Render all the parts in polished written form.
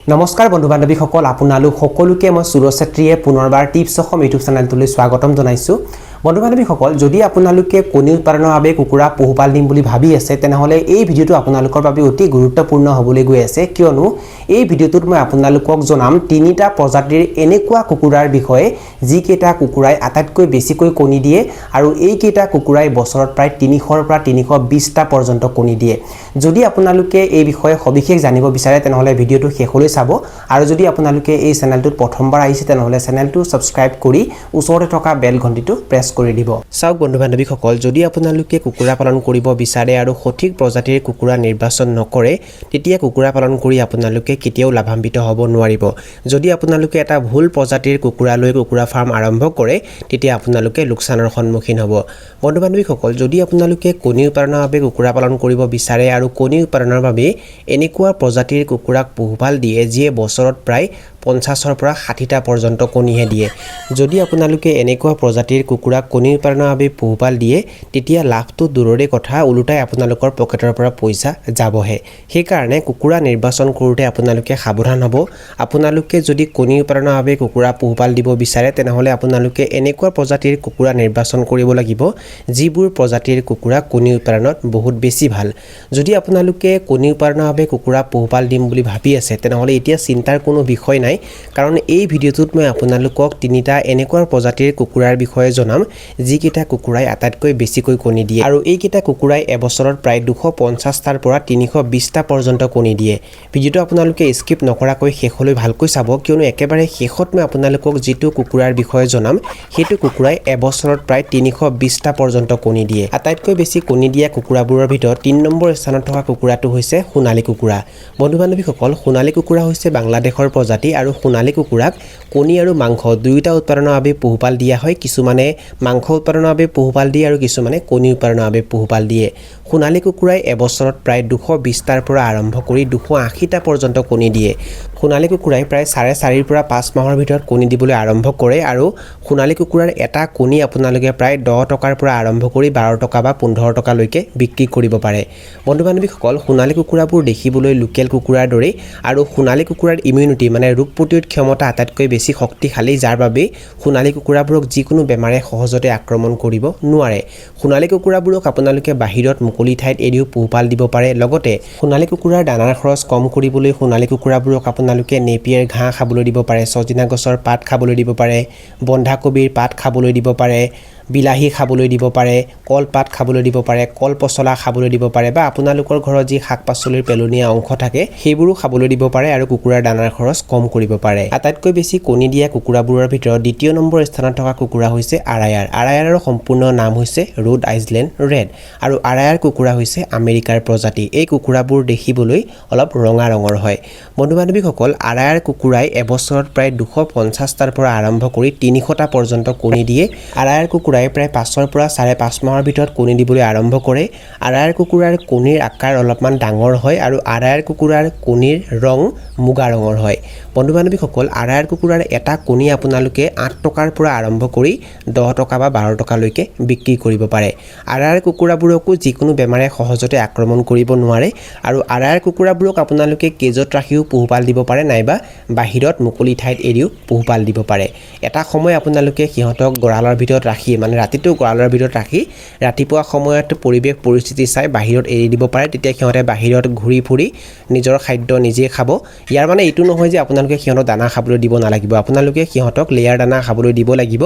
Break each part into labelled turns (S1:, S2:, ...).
S1: নমস্কাৰ বন্ধু বান্ধৱীসকল আপোনালোক সকলোকে মই সুৰজ ছেত্ৰীয়ে পুনৰবাৰ টিপছ অসম ইউটিউব চেনেলটোলৈ স্বাগতম জনাইছো বন্ধু বান্ধৱীসকল যদি আপোনালোকে কণী উৎপাদনৰ বাবে কুকুৰা পোহপাল দিম বুলি ভাবি আছে তেনেহলে এই ভিডিওটো আপোনালোকৰ বাবে অতি গুৰুত্বপূৰ্ণ হ'বলৈ গৈ আছে কিয়নো এই ভিডিওটোত মই আপোনালোকক জনাম তিনিটা প্ৰজাতিৰ এনেকুৱা কুকুৰাৰ বিষয়ে যি কেইটা কুকুৰাই আটাইতকৈ বেছিকৈ কণী দিয়ে আৰু এই কেইটা কুকুৰাই বছৰত প্ৰায় 300 ৰ পৰা 320 টা পৰ্যন্ত কণী দিয়ে যদি আপোনালোকে এই বিষয়ে সবিশেষ জানিব বিচাৰে তেনেহলে ভিডিওটো শেষলৈ চাব আৰু যদি আপোনালোকে এই চেনেলটোত প্ৰথমবাৰ আহিছে তেনেহলে চেনেলটো সাবস্ক্ৰাইব কৰি ওচৰতে থকা বেল ঘণ্টিটো প্ৰেছ কৰি দিব চাওক বন্ধু বান্ধৱীসকল যদি আপোনালোকে কুকুৰা পালন কৰিব বিচাৰে আৰু সঠিক প্ৰজাতিৰ কুকুৰা নিৰ্বাচন নকৰে তেতিয়া কুকুৰা পালন কৰি আপোনালোকে কেতিয়াও লাভান্বিত হ'ব নোৱাৰিব যদি আপোনালোকে এটা ভুল প্ৰজাতিৰ কুকুৰা লৈ কুকুৰা ফাৰ্ম আৰম্ভ কৰে তেতিয়া আপোনালোকে লোকচানৰ সন্মুখীন হ'ব বন্ধু বান্ধৱীসকল যদি আপোনালোকে কণী উৎপাদনৰ বাবে কুকুৰা পালন কৰিব বিচাৰে আৰু কণী উৎপাদনৰ বাবে এনেকুৱা প্ৰজাতিৰ কুকুৰাক পোহপাল দিয়ে যিয়ে বছৰত প্ৰায় 50 ৰ পৰা 60 টা পৰ্যন্ত কণীহে দিয়ে যদি আপোনালোকে এনেকুৱা প্ৰজাতিৰ কুকুৰাক কণী উৎপাদনৰ বাবে পোহপাল দিয়ে তেতিয়া লাভটো দূৰৰে কথা উলুটাই আপোনালোকৰ পকেটৰ পৰা পইচা যাবহে সেই কাৰণে কুকুৰা নিৰ্বাচন কৰোতে আপোনালোকে সাৱধান হ'ব আপোনালোকে যদি কণী উৎপাদনৰ বাবে কুকুৰা পোহপাল দিব বিচাৰে তেনেহলে আপোনালোকে এনেকুৱা প্ৰজাতিৰ কুকুৰা নিৰ্বাচন কৰিব লাগিব যিবোৰ প্ৰজাতিৰ কুকুৰা কণী উৎপাদনত বহুত বেছি ভাল যদি আপোনালোকে কণী উৎপাদনৰ বাবে কুকুৰা পোহপাল দিম বুলি ভাবি আছে তেনেহলে এতিয়া চিন্তাৰ কোনো বিষয় নাই কাৰণ এই ভিডিওটোত মই আপোনালোকক তিনিটা এনেকুৱা প্ৰজাতিৰ কুকুৰাৰ বিষয়ে জনাম যি কেইটা কুকুৰাই আটাইতকৈ বেছিকৈ কণী দিয়ে আৰু এই কেইটা কুকুৰাই এবছৰত প্ৰায় 250 টাৰ পৰা 320 টা পৰ্যন্ত কণী দিয়ে ভিডিওটো আপোনালোকে স্কিপ নকৰাকৈ শেষলৈ ভালকৈ চাব কিয়নো একেবাৰে শেষত মই আপোনালোকক যেটো কুকুৰাৰ বিষয়ে জনাম হেতু কুকুৰাই এবছৰত প্ৰায় 320 টা পৰ্যন্ত কণী দিয়ে আটাইতকৈ বেছি কণী দিয়া কুকুৰাবোৰৰ ভিতৰত 3 নম্বৰ স্থানত থকা কুকুৰাটো হৈছে সোণালী কুকুৰা বন্ধু বান্ধৱীসকল সোণালী কুকুৰা হৈছে বাংলাদেশৰ প্ৰজাতি আৰু সোণালী কুকুৰাক কণী আৰু মাংস দুয়োটা উৎপাদনৰ বাবে পোহপাল দিয়া হয় কিছুমানে মাংস উৎপাদনৰ বাবে পোহপাল দিয়ে আৰু কিছুমানে কণী উৎপাদনৰ বাবে পোহপাল দিয়ে সোণালী কুকুৰাই এবছৰত প্ৰায় 220 টাৰ পৰা আৰম্ভ কৰি 280 টা পৰ্যন্ত কণী দিয়ে সোণালী কুকুৰাই প্ৰায় 4.5 ৰ পৰা 5 মাহৰ ভিতৰত কণী দিবলৈ আৰম্ভ কৰে আৰু সোণালী কুকুৰাৰ এটা কণী আপোনালোকে প্ৰায় 10 টকাৰ পৰা আৰম্ভ কৰি 12 টকা বা 15 টকা লৈকে বিক্ৰী কৰিব পাৰে বন্ধু বান্ধৱীসকল সোণালী কুকুৰাবোৰ দেখিবলৈ লোকেল কুকুৰাৰ দৰে আৰু সোণালী কুকুৰাৰ ইমিউনিটি মানে ৰোগ প্ৰতিৰোধ ক্ষমতা আটাইতকৈ বেছি শক্তিশালী যাৰ বাবে সোণালী কুকুৰাবোৰক যিকোনো বেমাৰে সহজতে আক্ৰমণ কৰিব নোৱাৰে সোণালী কুকুৰাবোৰক আপোনালোকে বাহিৰত মুকলি ঠাইত এৰিও পোহপাল দিব পাৰে লগতে সোণালী কুকুৰাৰ দানাৰ খৰচ কম কৰিবলৈ সোণালী কুকুৰাবোৰক আপোনালোকে নেপিয়াৰ ঘাঁহ খাবলৈ দিব পাৰে সজিনা গছৰ পাত খাবলৈ দিব পাৰে বন্ধাকবিৰ পাত খাবলৈ দিব পাৰে বিলাহী খাবলৈ দিব পাৰে কলপাত খাবলৈ দিব পাৰে কল পচলা খাবলৈ দিব পাৰে বা আপোনালোকৰ ঘৰত যি শাক-পাচলিৰ পেলনীয়া অংশ থাকে সেইবোৰো খাবলৈ দিব পাৰে আৰু কুকুৰাৰ দানাৰ খৰচ কম কৰিব পাৰে আটাইতকৈ বেছি কণী দিয়া কুকুৰাবোৰৰ ভিতৰত দ্বিতীয় নম্বৰ স্থানত থকা কুকুৰা হৈছে আৰায়াৰৰ সম্পূৰ্ণ নাম হৈছে ৰোড আইল্যান্ড ৰেড আৰু আৰায়াৰ কুকুৰা হৈছে আমেৰিকাৰ প্ৰজাতি এই কুকুৰাবোৰ দেখিবলৈ অলপ ৰঙা ৰঙৰ হয় বন্ধু বান্ধৱীসকল আৰায়াৰ কুকুৰাই এবছৰত প্ৰায় 250 টাৰ পৰা আৰম্ভ কৰি 300 টা পৰ্যন্ত কণী দিয়ে আৰায়াৰ কুকুৰাই প্ৰায় 5 ৰ পৰা 5.5 মাহৰ ভিতৰত কণী দিবলৈ আৰম্ভ কৰে আৰায়াৰ কুকুৰাৰ কণীৰ আকাৰ অলপমান ডাঙৰ হয় আৰু আৰায়াৰ কুকুৰাৰ কণীৰ ৰং মুগা ৰঙৰ হয় বন্ধু বান্ধৱীসকল আৰায়াৰ কুকুৰাৰ এটা কণী আপোনালোকে 8 টকাৰ পৰা আৰম্ভ কৰি 10 টকা বা 12 টকা লৈকে বিক্ৰী কৰিব পাৰে আৰায়াৰ কুকুৰাবোৰকো যিকোনো বেমাৰে সহজতে আক্ৰমণ কৰিব নোৱাৰে আৰু আৰায়াৰ কুকুৰাবোৰক আপোনালোকে কেজত ৰাখিও পোহপাল দিব পাৰে নাইবা বাহিৰত মুকলি ঠাইত এৰিও পোহপাল দিব পাৰে এটা সময় আপোনালোকে সিহঁতক গৰালৰ ভিতৰত ৰাখি মানে ৰাতিটো গৰালৰ ভিতৰত ৰাখি ৰাতিপুৱা সময়ত পৰিবেশ পৰিস্থিতি চাই বাহিৰত এৰি দিব পাৰে তেতিয়া সিহঁতে বাহিৰত ঘূৰি ফুৰি নিজৰ খাদ্য নিজে খাব ইয়াৰ মানে এইটো নহয় যে আপোনালোকে সিহঁতক দানা খাবলৈ দিব নালাগিব আপোনালোকে সিহঁতক লেয়াৰ দানা খাবলৈ দিব লাগিব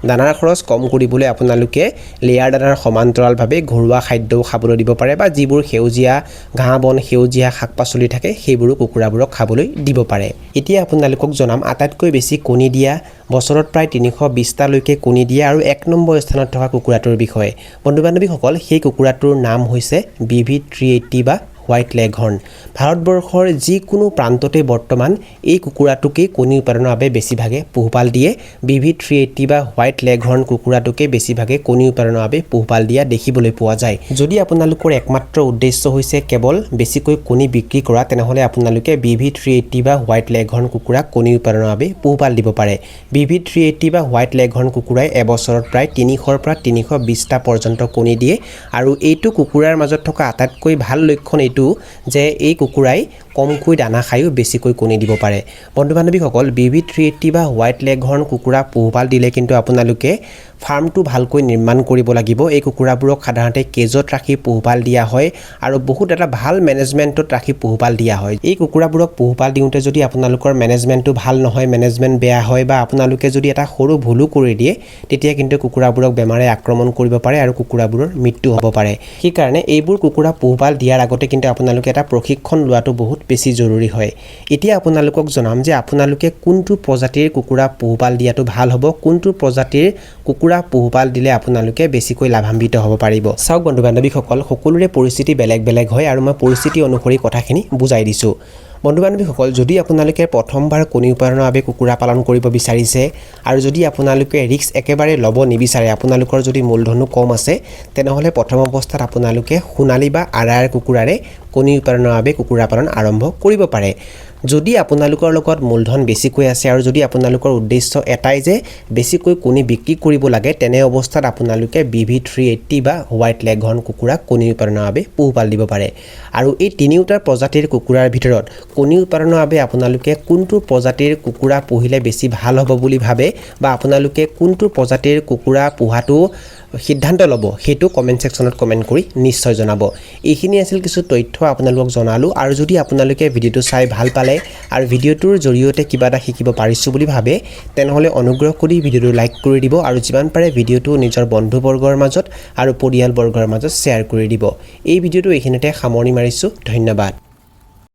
S1: দানাৰ খৰচ কম কৰিবলৈ আপোনালোকে লেয়াৰ দানাৰ সমান্তৰালভাৱে ঘৰুৱা খাদ্যও খাবলৈ দিব পাৰে বা যিবোৰ সেউজীয়া ঘাঁহ বন সেউজীয়া শাক-পাচলি থাকে সেইবোৰো কুকুৰাবোৰক খাবলৈ দিব পাৰে এতিয়া আপোনালোকক জনাম আটাইতকৈ বেছি কণী দিয়া বছৰত প্ৰায় 320 টা লৈকে কণী দিয়া আৰু 1 নম্বৰ স্থানত থকা কুকুৰাটোৰ বিষয়ে বন্ধু বান্ধৱীসকল সেই কুকুৰাটোৰ নাম হৈছে BV380 বা হোৱাইট লেগহৰ্ন ভাৰতবৰ্ষৰ যিকোনো প্ৰান্ততে বৰ্তমান এই কুকুৰাটোকে কণী উৎপাদনৰ বাবে বেছিভাগে পোহপাল দিয়ে BV380 বা হোৱাইট লেগহৰ্ন কুকুৰাটোকে বেছিভাগে কণী উৎপাদনৰ বাবে পোহপাল দিয়া দেখিবলৈ পোৱা যায় যদি আপোনালোকৰ একমাত্ৰ উদ্দেশ্য হৈছে কেৱল বেছিকৈ কণী বিক্ৰী কৰা তেনেহলে আপোনালোকে BV380 বা হোৱাইট লেগহৰ্ন কুকুৰাক কণী উৎপাদনৰ বাবে পোহপাল দিব পাৰে BV380 বা হোৱাইট লেগহৰ্ন কুকুৰাই এবছৰত প্ৰায় 300 ৰ পৰা 320 টা পৰ্যন্ত কণী দিয়ে আৰু এইটো কুকুৰাৰ মাজত থকা আটাইতকৈ ভাল লক্ষণ এইটো যে এই কুকুৰাই কমকৈ দানা খায়ো বেছিকৈ কণী দিব পাৰে বন্ধু বান্ধৱীসকল BB380 বা হোৱাইট লেগহৰ্ণ কুকুৰা পোহপাল দিলে কিন্তু আপোনালোকে ফাৰ্মটো ভালকৈ নিৰ্মাণ কৰিব লাগিব এই কুকুৰাবোৰক সাধাৰণতে কেজত ৰাখি পোহপাল দিয়া হয় আৰু বহুত এটা ভাল মেনেজমেণ্টত ৰাখি পোহপাল দিয়া হয় এই কুকুৰাবোৰক পোহপাল দিওঁতে যদি আপোনালোকৰ মেনেজমেণ্টটো ভাল নহয় মেনেজমেণ্ট বেয়া হয় বা আপোনালোকে যদি এটা সৰু ভুলো কৰি দিয়ে তেতিয়া কিন্তু কুকুৰাবোৰক বেমাৰে আক্ৰমণ কৰিব পাৰে আৰু কুকুৰাবোৰৰ মৃত্যু হ'ব পাৰে সেইকাৰণে এইবোৰ কুকুৰা পোহপাল দিয়াৰ আগতে কিন্তু আপোনালোকে এটা প্ৰশিক্ষণ লোৱাটো বহুত বেছি জৰুৰী হয় এতিয়া আপোনালোকক জনাম যে আপোনালোকে কোনটো প্ৰজাতিৰ কুকুৰা পোহপাল দিয়াটো ভাল হ'ব কোনটো প্ৰজাতিৰ কুকুৰা পোহপাল দিলে আপোনালোকে বেছিকৈ লাভান্বিত হ'ব পাৰিব চাওক বন্ধু বান্ধৱীসকল সকলোৰে পৰিস্থিতি বেলেগ বেলেগ হয় আৰু মই পৰিস্থিতি অনুসৰি কথাখিনি বুজাই দিছোঁ বন্ধু বান্ধৱীসকল যদি আপোনালোকে প্ৰথমবাৰ কণী উৎপাদনৰ বাবে কুকুৰা পালন কৰিব বিচাৰিছে আৰু যদি আপোনালোকে ৰিস্ক একেবাৰে ল'ব নিবিচাৰে আপোনালোকৰ যদি মূলধনো কম আছে তেনেহ'লে প্ৰথম অৱস্থাত আপোনালোকে সোণালী বা আৰাৰ কুকুৰাৰে কণী উৎপাদনৰ বাবে কুকুৰা পালন আৰম্ভ কৰিব পাৰে যদি আপোনালোকৰ লগত মূলধন বেছিকৈ আছে আৰু যদি আপোনালোকৰ উদ্দেশ্য এটাই যে বেছিকৈ কণী বিক্ৰী কৰিব লাগে তেনে অৱস্থাত আপোনালোকে BB380 বা হোৱাইট লেগহৰ্ণ কুকুৰা কণী উৎপাদনৰ বাবে পোহপাল দিব পাৰে আৰু এই তিনিওটা প্ৰজাতিৰ কুকুৰাৰ ভিতৰত কণী উৎপাদনৰ বাবে আপোনালোকে কোনটো প্ৰজাতিৰ কুকুৰা পুহিলে বেছি ভাল হ'ব বুলি ভাবে বা আপোনালোকে কোনটো প্ৰজাতিৰ কুকুৰা পোহাটো সিদ্ধান্ত ল'ব সেইটো কমেন্ট সেকশনত কমেন্ট কৰি নিশ্চয় জনাব এইখিনি আছিল কিছু তথ্য আপোনালোকক জনালো আৰু যদি আপোনালোকে ভিডিওটো চাই ভাল পালে আৰু ভিডিওটোৰ জৰিয়তে কিবা এটা শিকিব পাৰিছো বুলি ভাবে তেনেহলে অনুগ্ৰহ কৰি ভিডিওটো লাইক কৰি দিব আৰু যিমান পাৰে ভিডিওটো নিজৰ বন্ধুবৰ্গৰ মাজত আৰু পৰিয়ালবৰ্গৰ মাজত শ্বেয়াৰ কৰি দিব এই ভিডিওটো এইখিনিতে সামৰণি মাৰিছো ধন্যবাদ